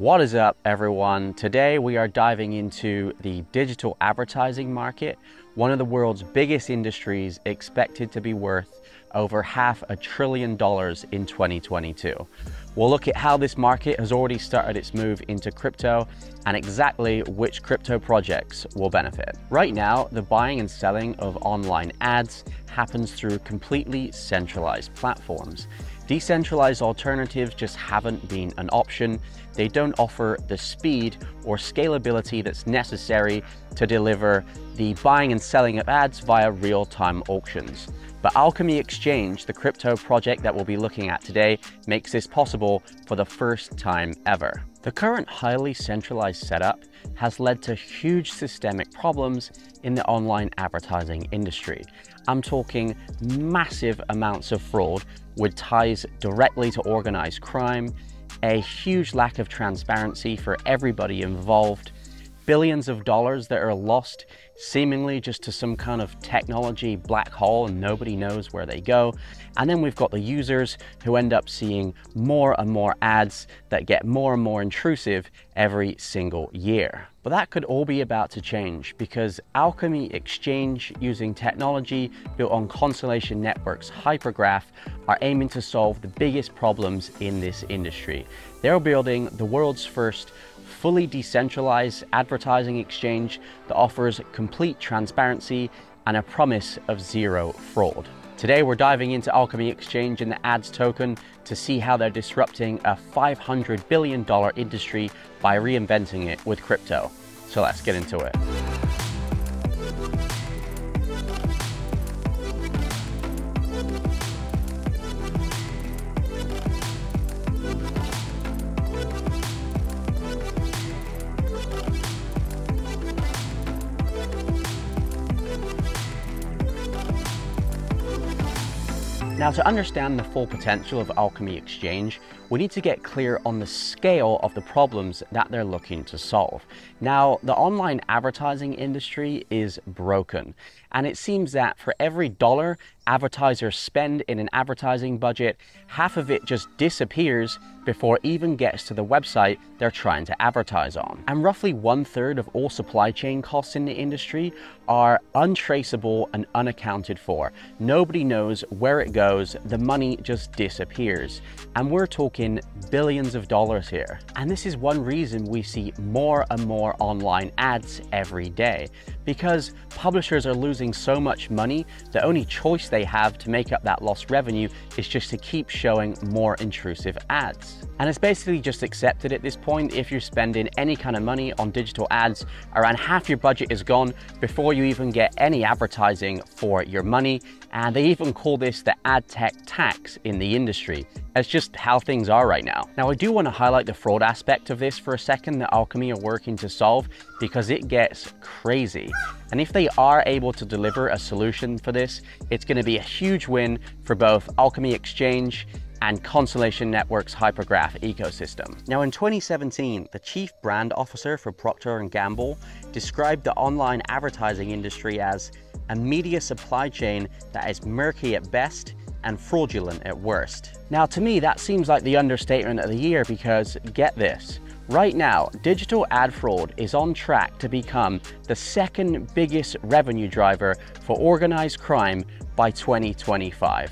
What is up, everyone? Today we are diving into the digital advertising market, one of the world's biggest industries, expected to be worth over $500 billion in 2022. We'll look at how this market has already started its move into crypto and exactly which crypto projects will benefit. Right now, the buying and selling of online ads happens through completely centralized platforms. Decentralized alternatives just haven't been an option. They don't offer the speed or scalability that's necessary to deliver the buying and selling of ads via real-time auctions. But Alkimi Exchange, the crypto project that we'll be looking at today, makes this possible for the first time ever. The current highly centralized setup has led to huge systemic problems in the online advertising industry. I'm talking massive amounts of fraud with ties directly to organized crime, a huge lack of transparency for everybody involved, billions of dollars that are lost seemingly just to some kind of technology black hole and nobody knows where they go. And then we've got the users who end up seeing more and more ads that get more and more intrusive every single year. But that could all be about to change because Alkimi Exchange, using technology built on Constellation Network's Hypergraph, are aiming to solve the biggest problems in this industry. They're building the world's first fully decentralized advertising exchange that offers complete transparency and a promise of zero fraud. Today we're diving into Alkimi Exchange and the ads token to see how they're disrupting a $500 billion industry by reinventing it with crypto. So let's get into it. Now, to understand the full potential of Alkimi Exchange, we need to get clear on the scale of the problems that they're looking to solve. Now, the online advertising industry is broken, and it seems that for every dollar advertisers spend in an advertising budget, half of it just disappears before it even gets to the website they're trying to advertise on. And roughly 1/3 of all supply chain costs in the industry are untraceable and unaccounted for. Nobody knows where it goes, the money just disappears. And we're talking billions of dollars here. And this is one reason we see more and more online ads every day, because publishers are losing so much money, the only choice they have to make up that lost revenue is just to keep showing more intrusive ads. And it's basically just accepted at this point. If you're spending any kind of money on digital ads, around half your budget is gone before you even get any advertising for your money. And they even call this the ad tech tax in the industry. That's just how things are right now. Now, I do want to highlight the fraud aspect of this for a second that Alkimi are working to solve, because it gets crazy. And if they are able to deliver a solution for this, it's going to be a huge win for both Alkimi Exchange and Constellation Network's Hypergraph ecosystem. Now, in 2017, the chief brand officer for Procter & Gamble described the online advertising industry as a media supply chain that is murky at best and fraudulent at worst. Now, to me, that seems like the understatement of the year, because get this. Right now, digital ad fraud is on track to become the second biggest revenue driver for organized crime by 2025.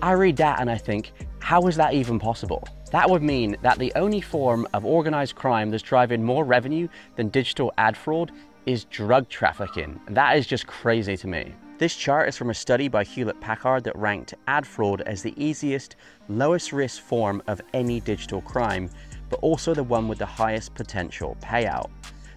I read that and I think, how is that even possible? That would mean that the only form of organized crime that's driving more revenue than digital ad fraud is drug trafficking. That is just crazy to me. This chart is from a study by Hewlett-Packard that ranked ad fraud as the easiest, lowest risk form of any digital crime, but also the one with the highest potential payout.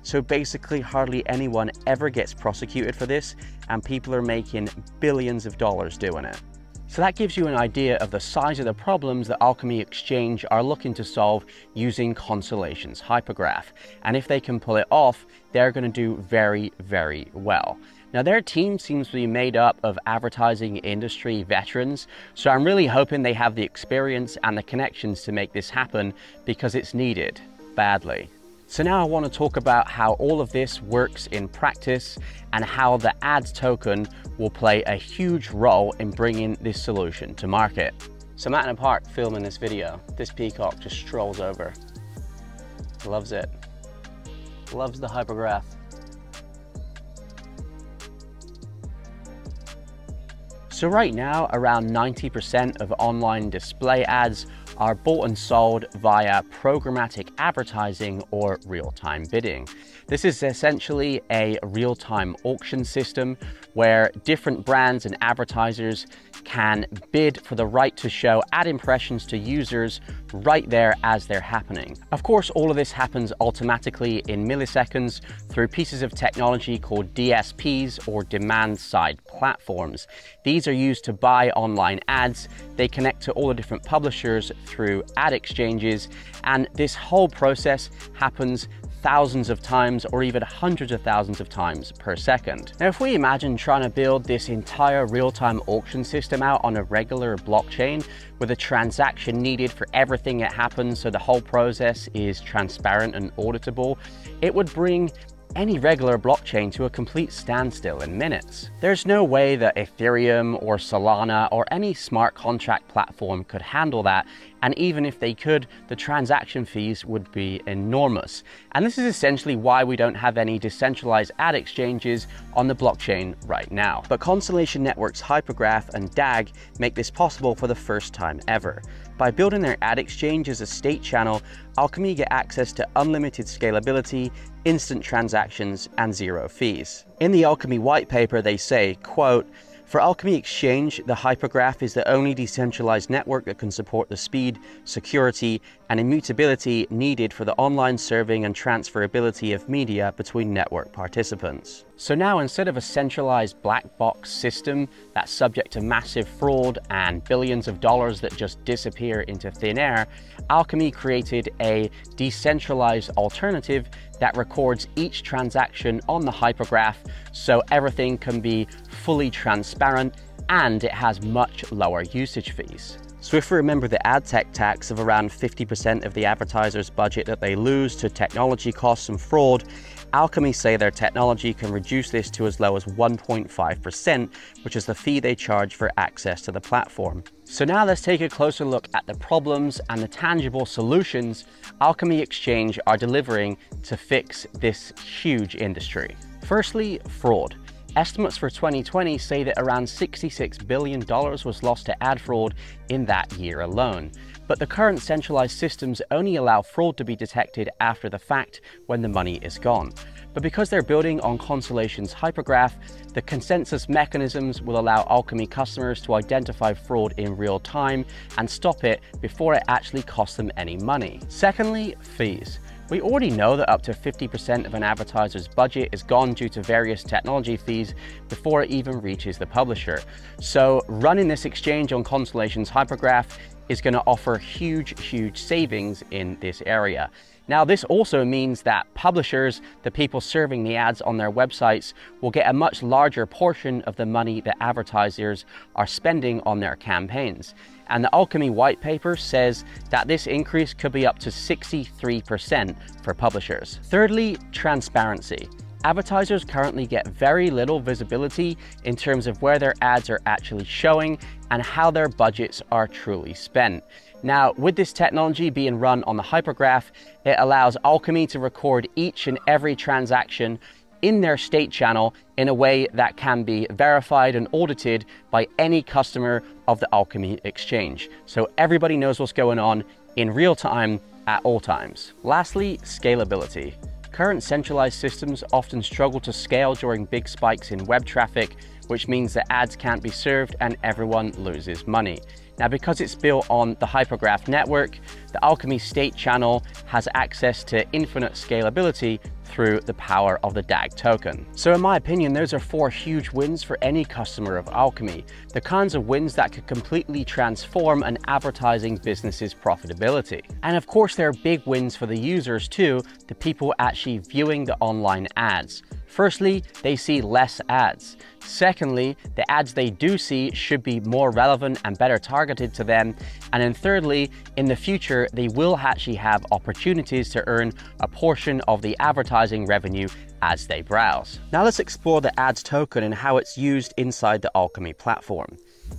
So basically, hardly anyone ever gets prosecuted for this, and people are making billions of dollars doing it. So that gives you an idea of the size of the problems that Alkimi Exchange are looking to solve using Constellation's Hypergraph. And if they can pull it off, they're going to do very, very well. Now, their team seems to be made up of advertising industry veterans, so I'm really hoping they have the experience and the connections to make this happen, because it's needed badly. So now I want to talk about how all of this works in practice and how the ads token will play a huge role in bringing this solution to market. So I'm at a park filming this video. This peacock just strolls over. Loves it. Loves the hypergraph. So right now, around 90% of online display ads are bought and sold via programmatic advertising or real-time bidding. This is essentially a real-time auction system where different brands and advertisers can bid for the right to show ad impressions to users right there as they're happening. Of course, all of this happens automatically in milliseconds through pieces of technology called DSPs or demand-side platforms. These are used to buy online ads. They connect to all the different publishers through ad exchanges, and this whole process happens thousands of times or even hundreds of thousands of times per second. Now, if we imagine trying to build this entire real-time auction system out on a regular blockchain with a transaction needed for everything that happens so the whole process is transparent and auditable, it would bring any regular blockchain to a complete standstill in minutes. There's no way that Ethereum or Solana or any smart contract platform could handle that, and even if they could, the transaction fees would be enormous. And this is essentially why we don't have any decentralized ad exchanges on the blockchain right now. But Constellation Network's Hypergraph and DAG make this possible for the first time ever. By building their ad exchange as a state channel, Alkimi get access to unlimited scalability, instant transactions, and zero fees. In the Alkimi white paper, they say, quote, "For Alkimi Exchange, the Hypergraph is the only decentralized network that can support the speed, security, and immutability needed for the online serving and transferability of media between network participants." So now, instead of a centralized black box system that's subject to massive fraud and billions of dollars that just disappear into thin air, Alkimi created a decentralized alternative that records each transaction on the hypergraph so everything can be fully transparent, and it has much lower usage fees. So if we remember the ad tech tax of around 50% of the advertiser's budget that they lose to technology costs and fraud, Alkimi say their technology can reduce this to as low as 1.5%, which is the fee they charge for access to the platform. So now let's take a closer look at the problems and the tangible solutions Alkimi Exchange are delivering to fix this huge industry. Firstly, fraud. Estimates for 2020 say that around $66 billion was lost to ad fraud in that year alone. But the current centralized systems only allow fraud to be detected after the fact when the money is gone. But because they're building on Constellation's Hypergraph, the consensus mechanisms will allow Alkimi customers to identify fraud in real time and stop it before it actually costs them any money. Secondly, fees. We already know that up to 50% of an advertiser's budget is gone due to various technology fees before it even reaches the publisher. So running this exchange on Constellation's Hypergraph is going to offer huge savings in this area. Now, this also means that publishers, the people serving the ads on their websites, will get a much larger portion of the money that advertisers are spending on their campaigns. And the Alkimi white paper says that this increase could be up to 63% for publishers. Thirdly, transparency. Advertisers currently get very little visibility in terms of where their ads are actually showing and how their budgets are truly spent. Now, with this technology being run on the Hypergraph, it allows Alkimi to record each and every transaction in their state channel in a way that can be verified and audited by any customer of the Alkimi Exchange. So everybody knows what's going on in real time at all times. Lastly, scalability. Current centralized systems often struggle to scale during big spikes in web traffic, which means that ads can't be served and everyone loses money. Now, because it's built on the Hypergraph network, the Alkimi state channel has access to infinite scalability through the power of the DAG token. So in my opinion, those are 4 huge wins for any customer of Alkimi, the kinds of wins that could completely transform an advertising business's profitability. And of course, there are big wins for the users too, the people actually viewing the online ads. Firstly, they see less ads. Secondly, the ads they do see should be more relevant and better targeted to them. And then thirdly, in the future, they will actually have opportunities to earn a portion of the advertising revenue as they browse. Now let's explore the ads token and how it's used inside the Alkimi platform.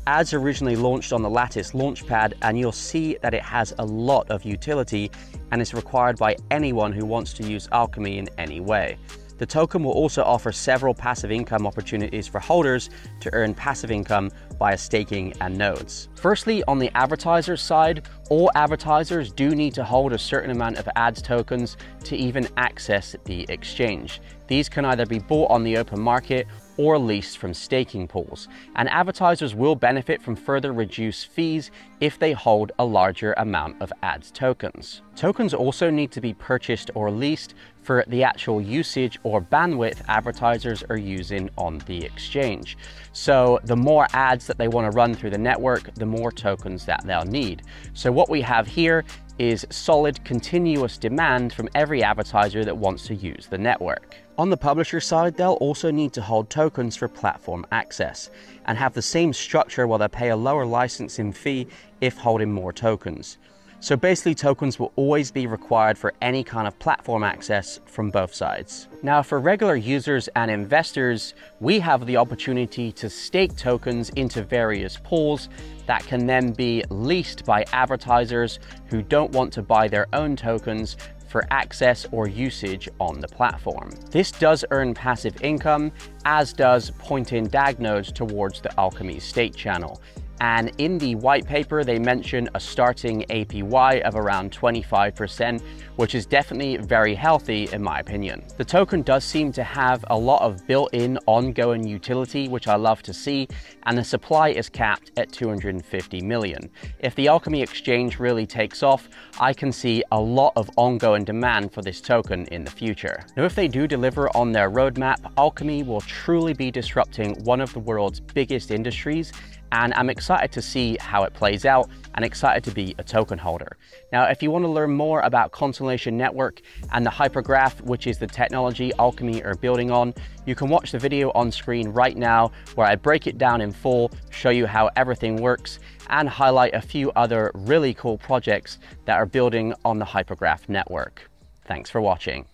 Ads originally launched on the Lattice Launchpad, and you'll see that it has a lot of utility and is required by anyone who wants to use Alkimi in any way. The token will also offer several passive income opportunities for holders to earn passive income via staking and nodes. Firstly, on the advertiser side, all advertisers do need to hold a certain amount of ads tokens to even access the exchange. These can either be bought on the open market or leased from staking pools, and advertisers will benefit from further reduced fees if they hold a larger amount of ads tokens. Tokens also need to be purchased or leased for the actual usage or bandwidth advertisers are using on the exchange. So the more ads that they want to run through the network, the more tokens that they'll need. So what we have here is solid, continuous demand from every advertiser that wants to use the network. On the publisher side, they'll also need to hold tokens for platform access and have the same structure while they pay a lower licensing fee if holding more tokens. So basically, tokens will always be required for any kind of platform access from both sides. Now, for regular users and investors, we have the opportunity to stake tokens into various pools that can then be leased by advertisers who don't want to buy their own tokens for access or usage on the platform. This does earn passive income, as does point-in DAG nodes towards the Alkimi stake channel. And in the white paper, they mention a starting APY of around 25%, which is definitely very healthy in my opinion. The token does seem to have a lot of built-in ongoing utility, which I love to see, and the supply is capped at 250 million. If the Alkimi Exchange really takes off, I can see a lot of ongoing demand for this token in the future. Now, if they do deliver on their roadmap, Alkimi will truly be disrupting one of the world's biggest industries, and I'm excited to see how it plays out and excited to be a token holder. Now, if you want to learn more about Constellation Network and the Hypergraph, which is the technology Alkimi are building on, you can watch the video on screen right now where I break it down in full, show you how everything works, and highlight a few other really cool projects that are building on the Hypergraph network. Thanks for watching.